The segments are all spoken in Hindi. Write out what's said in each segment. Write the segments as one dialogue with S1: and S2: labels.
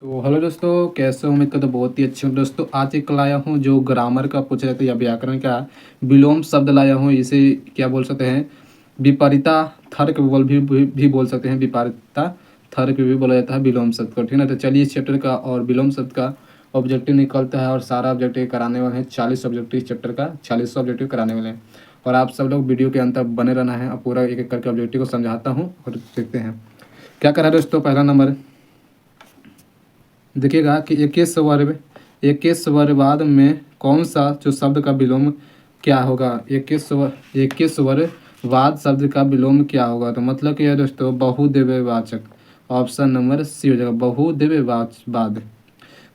S1: तो हेलो दोस्तों, कैसे हो? उम्मीद करता हूँ बहुत ही अच्छे हो दोस्तों। आज एक लाया हूँ जो ग्रामर का पूछ रहे थे या व्याकरण का विलोम शब्द लाया हूँ। इसे क्या बोल सकते हैं? विपरीता थर्क भी बोल सकते हैं। विपरीता थर्क भी बोला जाता है विलोम शब्द को। ठीक है, तो चलिए इस चैप्टर का और विलोम शब्द का ऑब्जेक्टिव निकलता है और सारा ऑब्जेक्टिव कराने वाले हैं। 40 ऑब्जेक्टिव इस चैप्टर का 40 ऑब्जेक्टिव कराने वाले हैं और आप सब लोग वीडियो के अंत तक बने रहना है और पूरा एक एक करके ऑब्जेक्टिव को समझाता हूँ और देखते हैं क्या करा दोस्तों। पहला नंबर देखिएगा कि इक्कीस वर्गवाद में कौन सा जो शब्द का विलोम क्या होगा। इक्कीस वर्गवाद शब्द का विलोम क्या होगा? तो मतलब कि यह दोस्तों बहुदेववाचक। ऑप्शन नंबर सी हो जाएगा, बहुदेववाद।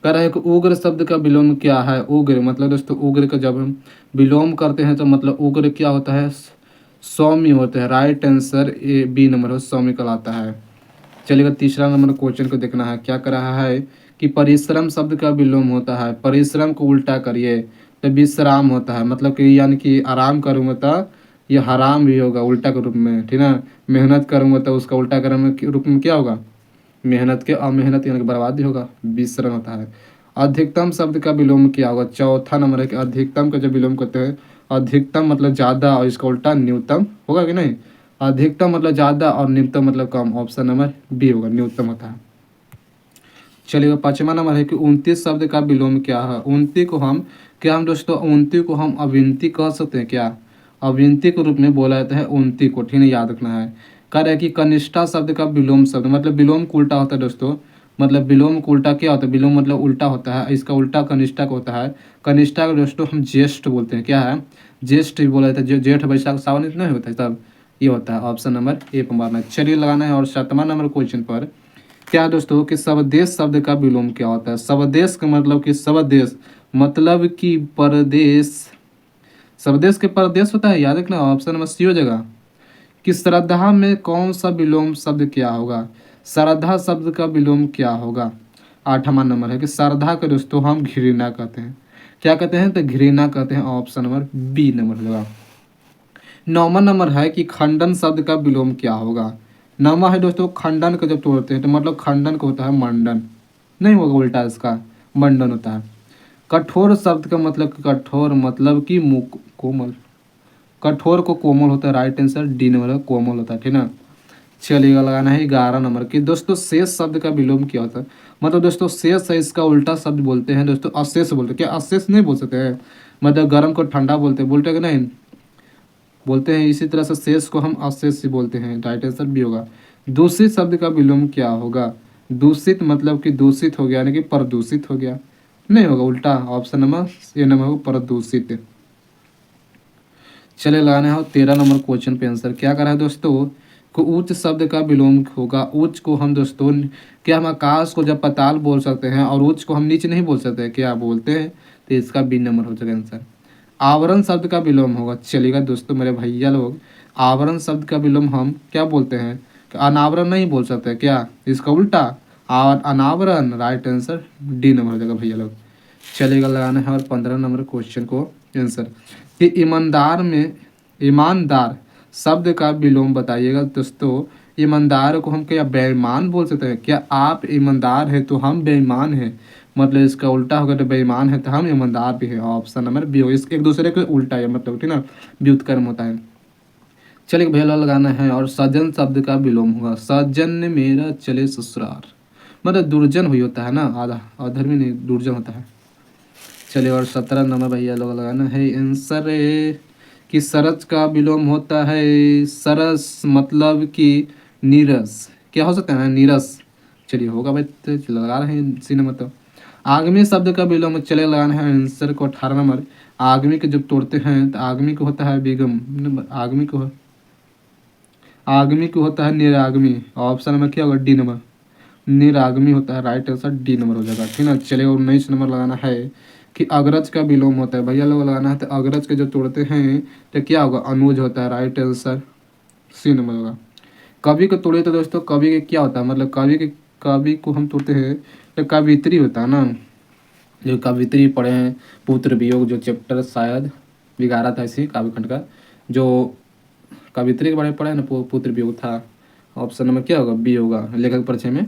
S1: कह रहा है कि उग्र शब्द का विलोम क्या है? उग्र मतलब दोस्तों, उग्र का जब हम विलोम करते हैं तो मतलब उग्र क्या होता है? सौम्य होता है। Right answer A B number हो, सौम्य कहलाता है। चलिएगा तीसरा नंबर क्वेश्चन को देखना है। क्या कर रहा है कि परिश्रम शब्द का विलोम होता है। परिश्रम को उल्टा करिए तो विश्राम होता है। मतलब कि यानी कि आराम करूँगा तो ये हराम भी होगा उल्टा के रूप में। ठीक ना, मेहनत करूँगा तो उसका उल्टा क्रम के रूप में क्या होगा? मेहनत के अमेहनत यानी कि बर्बादी होगा, विश्रम होता है। अधिकतम शब्द का विलोम क्या होगा? चौथा नंबर है कि अधिकतम का जब विलोम करते हैं, अधिकतम मतलब ज़्यादा और इसका उल्टा न्यूनतम होगा कि नहीं? अधिकतम मतलब ज़्यादा और न्यूनतम मतलब कम। ऑप्शन नंबर बी होगा, न्यूनतम होता है। चलिए पाँचवा नंबर है कि 29 शब्द का विलोम क्या है? हम दोस्तों 29 को हम अविनती कह सकते हैं क्या? अविनती के रूप में बोला जाता है 29 को। ठीक है, याद रखना है। कह रहा है कि कनिष्ठा शब्द का विलोम शब्द मतलब विलोम को उल्टा होता है दोस्तों। मतलब विलोम को उल्टा क्या होता है? विलोम मतलब उल्टा होता है, इसका उल्टा कनिष्ठा का होता है। कनिष्ठा को दोस्तों हम ज्येष्ठ बोलते हैं। क्या है? ज्येष्ठ भी बोला जाता है। जो जेठ वैशाख सावन इतना होता है तब ये होता है। ऑप्शन नंबर ए पर मारना है। चलिए लगाना है। और सातवां नंबर क्वेश्चन पर क्या है दोस्तों कि स्वदेश शब्द का विलोम क्या होता है? स्वदेश का मतलब कि स्वदेश मतलब कि परदेश। स्वदेश के परदेश होता है, याद रखना। ऑप्शन नंबर सी हो जाएगा कि श्रद्धा में कौन सा विलोम शब्द क्या होगा? श्रद्धा शब्द का विलोम क्या होगा? आठवां नंबर है कि श्रद्धा का दोस्तों हम घृणा कहते हैं। क्या कहते हैं? तो घृणा कहते हैं। ऑप्शन नंबर बी नंबर होगा। नौवां नंबर है कि खंडन शब्द का विलोम क्या होगा? नौवां है दोस्तों, खंडन का जब तोड़ते हैं तो मतलब खंडन का होता है मंडन। नहीं होगा उल्टा, इसका मंडन होता है। कठोर शब्द का मतलब कठोर मतलब कि कोमल। कठोर को कोमल होता है। राइट आंसर डी नंबर कोमल होता है। ठीक ना, चलिएगा लगाना है 11 नंबर की दोस्तों शेष शब्द का विलोम क्या होता है? मतलब दोस्तों शेष है, इसका उल्टा शब्द बोलते हैं दोस्तों अशेष बोलते हैं। क्या अशेष नहीं बोल सकते हैं? मतलब गर्म को ठंडा बोलते हैं कि नहीं? बोलते हैं। इसी तरह से शेष को हम अशेष ही बोलते हैं। राइट आंसर भी होगा। दूषित शब्द का विलोम क्या होगा? दूषित मतलब कि दूषित हो गया यानी कि प्रदूषित हो गया। नहीं होगा, उल्टा। ऑप्शन नंबर ए नंबर होगा प्रदूषित। चले लगाना है। और 13 नंबर क्वेश्चन पे आंसर क्या करा है दोस्तों को उच्च शब्द का विलोम होगा। उच्च को हम दोस्तों क्या हम आकाश को जब पाताल बोल सकते हैं और उच्च को हम नीचे नहीं बोल सकते, क्या बोलते हैं? तो इसका बी नंबर हो जाएगा आंसर। आवरण शब्द का विलोम होगा। चलिएगा दोस्तों मेरे भैया लोग, आवरण शब्द का विलोम हम क्या बोलते हैं? कि अनावरण नहीं बोल सकते क्या? इसका उल्टा अनावरण। राइट आंसर डी नंबर हो जाएगा भैया लोग। चलिएगा लगाना है। और 15 नंबर क्वेश्चन को आंसर कि ईमानदार शब्द का विलोम बताइएगा दोस्तों। ईमानदार को हम क्या बेईमान बोल सकते हैं? क्या आप ईमानदार है तो हम बेईमान हैं, मतलब इसका उल्टा होगा। तो बेईमान है तो हम ईमानदार भी है। ऑप्शन नंबर बी हो। इस एक दूसरे के उल्टा है, मतलब ठीक ना, व्युत्क्रम होता है। चलिए भैया लगाना है। और सज्जन शब्द का विलोम होगा। सज्जन मेरा चले ससुराल मतलब दुर्जन हुई होता है ना, आधा अधर्मी नहीं, दुर्जन होता है। चलिए और 17 नंबर भैया लोग लगाना है आंसर कि सरस का विलोम होता है सरस मतलब कि नीरस। क्या हो सकता है ना? नीरस। चलिए होगा भाई, तो लगा रहे हैं इसी नंबर। तो आगमी शब्द का विलोम चले लगाना है आंसर को 18 नंबर। आगमी के जब तोड़ते हैं तो आगमी को होता है बेगम। आगमी को होता है निरागमी। ऑप्शन नंबर क्या होगा? डी नंबर निरागमी होता है। राइट आंसर डी नंबर हो जाएगा। ठीक है, चलिए 19 नंबर लगाना है कि अग्रज का विलोम होता है। भैया लोग लगाना है तो अग्रज के जो तोड़ते हैं तो क्या होगा? अनुज होता है। राइट आंसर सी नंबर होगा। कवि को तोड़े तो दोस्तों कवि के क्या होता है? मतलब कवि को हम तोड़ते हैं तो कवित्री होता है ना। जो कवित्री पढ़े हैं, पुत्र वियोग जो चैप्टर शायद 11 था इसी काव्यखंड का, जो कवित्री के बारे में पढ़ा है ना, पुत्र वियोग था। ऑप्शन नंबर क्या होगा? बी होगा, लेखक परिचय में।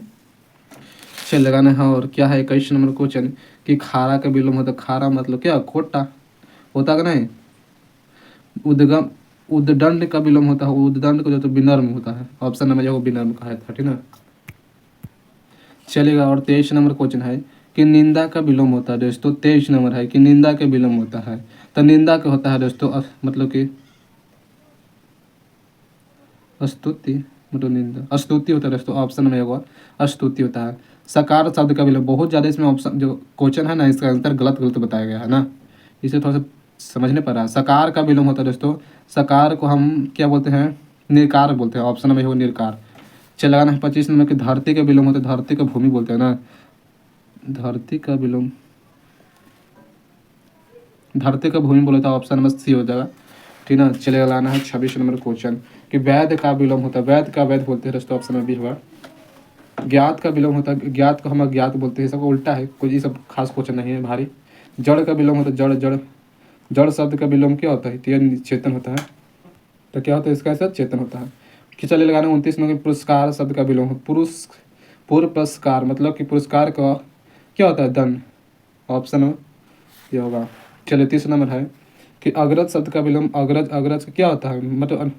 S1: चल लगाना है। और क्या है 21 नंबर क्वेश्चन कि खारा का विलोम होता है। खारा मतलब क्या, खोटा होता है कि नहीं। उद्गम उद्दंड का विलोम होता है। उद्दंड को जो तो विनम्र होता है। ऑप्शन नंबर जो विनम्र का है था, ठीक ना। चलेगा। और 23 नंबर क्वेश्चन है कि निंदा का विलोम होता है दोस्तों। 23 नंबर है कि निंदा के विलोम होता है। तो निंदा का होता है दोस्तों मतलब कि स्तुति, मतलब निंदा स्तुति होता है दोस्तों। ऑप्शन में होगा स्तुति होता है। सकार शब्द का विलोम बहुत ज़्यादा इसमें ऑप्शन जो क्वेश्चन है ना, इसका आंसर गलत गलत बताया गया है ना, इसे थोड़ा सा समझने पर रहा है। सकार का विलोम होता है दोस्तों। सकार को हम क्या बोलते हैं, निर्कार बोलते हैं। ऑप्शन में होगा निर्कार। चल लगाना है 25 नंबर की धरती का विलोम होता है। धरती का भूमि बोलते हैं ना। धरती का विलोम, धरती का भूमि बोला था। ऑप्शन नंबर सी हो जाएगा, ठीक ना। चलेगा। लाना है 26 नंबर क्वेश्चन कि वैध का विलोम होता है। वैध का वैध बोलते हैं दोस्तों। ऑप्शन में बी होगा। ज्ञात का विलोम होता है। ज्ञात को हम अज्ञात बोलते हैं। सब उल्टा है, कोई ये सब खास क्वेश्चन नहीं है भारी। जड़ का विलोम होता है। जड़ जड़ जड़ शब्द का विलोम क्या होता है, तो चेतन होता है। तो क्या होता है इसका आंसर चेतन होता है। कि चलिए लगाना 29 नंबर पुरस्कार शब्द का विलोम। पुरुष पूर्व पुरस्कार मतलब कि पुरस्कार का क्या होता है, दंड। ऑप्शन में ये होगा। चलिए 30 नंबर है कि अग्रज शब्द का विलोम। अग्रज, अग्रज का क्या होता है, मतलब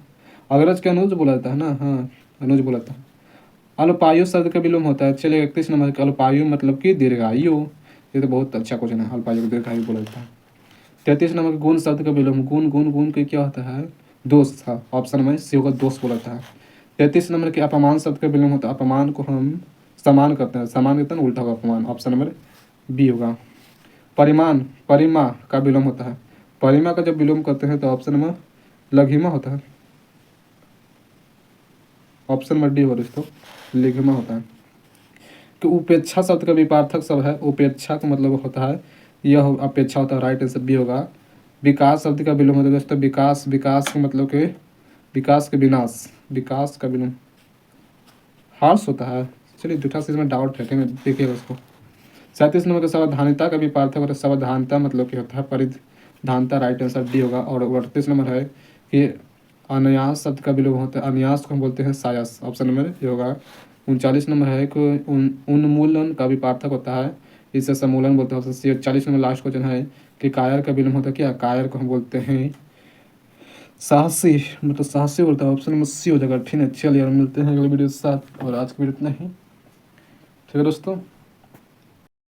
S1: अग्रज के अनुज बोला जाता है ना। हाँ, अनुज बोला जाता है। अल्पायु शब्द का विलोम होता है। चलिए 31 नंबर का अल्पायु मतलब कि दीर्घायु। ये तो बहुत अच्छा क्वेश्चन है। अल्पायु को दीर्घायु बोला जाता है। 33 नंबर का गुण शब्द का विलोम। गुण गुण गुण के क्या होता है, दोष था। ऑप्शन में सी होगा, दोष बोला जाता है। 33 नंबर के अपमान शब्द का विलोम होता है। अपमान को हम समान करते हैं। समान करते हैं उल्टा होगा अपमान। ऑप्शन नंबर बी होगा। परिमाण, परिमा का विलोम होता है। परिमा का जब विलोम करते हैं तो ऑप्शन में लघिमा होता है। ऑप्शन नंबर डी होगा दोस्तों, लिघिमा होता है। कि उपेक्षा शब्द का विपार्थक शब्द है। उपेक्षा का मतलब होता है यह अपेक्षा होता है। राइट आंसर बी होगा। विकास शब्द का विलोम होता है दोस्तों। विकास, विकास का मतलब कि विकास के विनाश। विकास का विलोम हार्स होता है। चलिए दूसरा चीज में डाउट है, ठीक है, देखिएगा उसको। 37 नंबर का सावधानता का विपार्थक होता है। सावधानता मतलब कि होता है परिधानता। राइट आंसर डी होगा। और 38 नंबर है कि अन्यास शब्द का विलोम होता है। अन्यास को हम बोलते हैं सायास। ऑप्शन नंबर ये होगा। 39 नंबर है कि उन्मूलन का विपार्थक होता है। इसे समूलन बोलते हैं। Option C. 40 number last question है कि कायर का विलोम होता है। क्या, कायर को हम बोलते हैं साहसी, मतलब साहसी बोलता है। ऑप्शन नंबर सी हो जाएगा, ठीक है। चलिए यार, मिलते हैं अगले वीडियो के साथ। और आज की वीडियो इतना ही, ठीक है दोस्तों।